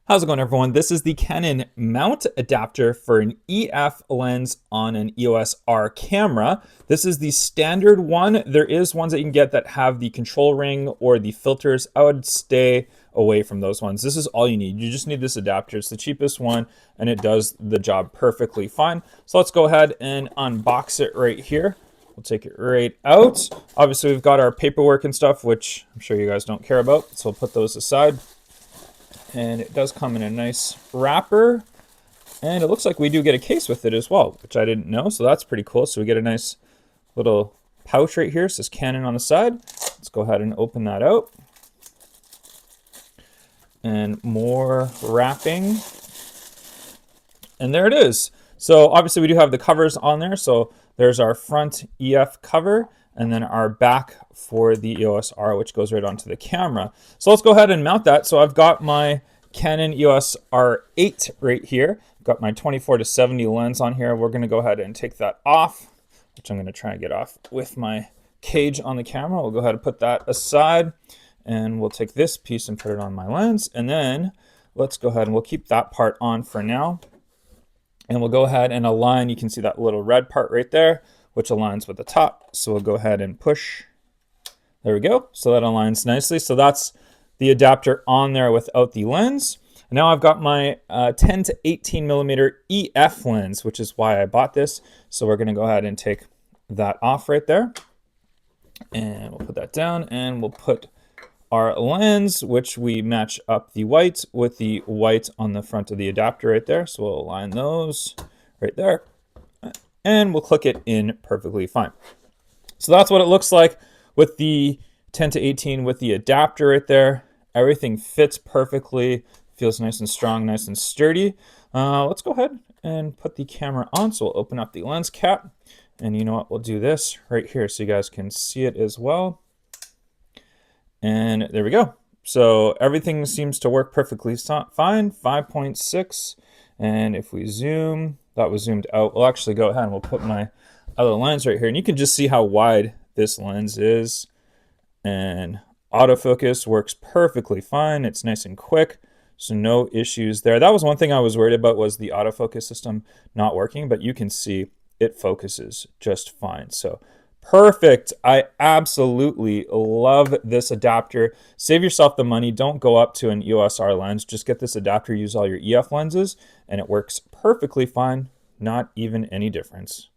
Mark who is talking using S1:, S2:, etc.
S1: How's it going, everyone? This is the Canon mount adapter for an EF lens on an EOS R camera. This is the standard one. There is ones that you can get that have the control ring or the filters. I would stay away from those ones. This is all you need. You just need this adapter. It's the cheapest one and it does the job perfectly fine. So let's go ahead and unbox it right here. We'll take it right out. Obviously, we've got our paperwork and stuff, which I'm sure you guys don't care about. So we'll put those aside. And it does come in a nice wrapper, and it looks like we do get a case with it as well, which I didn't know, so that's pretty cool. So we get a nice little pouch right here. It says Canon on the side. Let's go ahead and open that out. And more wrapping. And there it is. So obviously we do have the covers on there. So there's our front EF cover, and then our back for the EOS R, which goes right onto the camera. So let's go ahead and mount that. So I've got my Canon EOS R8 right here. I've got my 24-70 lens on here. We're gonna go ahead and take that off, which I'm gonna try and get off with my cage on the camera. We'll go ahead and put that aside, and we'll take this piece and put it on my lens. And then let's go ahead and we'll keep that part on for now. And we'll go ahead and align. You can see that little red part right there, which aligns with the top. So we'll go ahead and push. There we go. So that aligns nicely. So that's the adapter on there without the lens. Now I've got my 10 to 18 millimeter EF lens, which is why I bought this. So we're going to go ahead and take that off right there. And we'll put that down, and we'll put our lens, which we match up the white with the white on the front of the adapter right there. So we'll align those right there, and we'll click it in perfectly fine. So that's what it looks like with the 10 to 18 with the adapter right there. Everything fits perfectly, feels nice and strong, nice and sturdy. Let's go ahead and put the camera on. So we'll open up the lens cap, and you know what, we'll do this right here so you guys can see it as well. And there we go. So everything seems to work perfectly fine. 5.6. And if we zoom, that was zoomed out. We'll actually go ahead and we'll put my other lens right here. And you can just see how wide this lens is. And autofocus works perfectly fine. It's nice and quick. So no issues there. That was one thing I was worried about, was the autofocus system not working. But you can see it focuses just fine. So perfect. I absolutely love this adapter. Save yourself the money. Don't go up to an EOS R lens. Just get this adapter, use all your EF lenses, and it works perfectly fine. Not even any difference.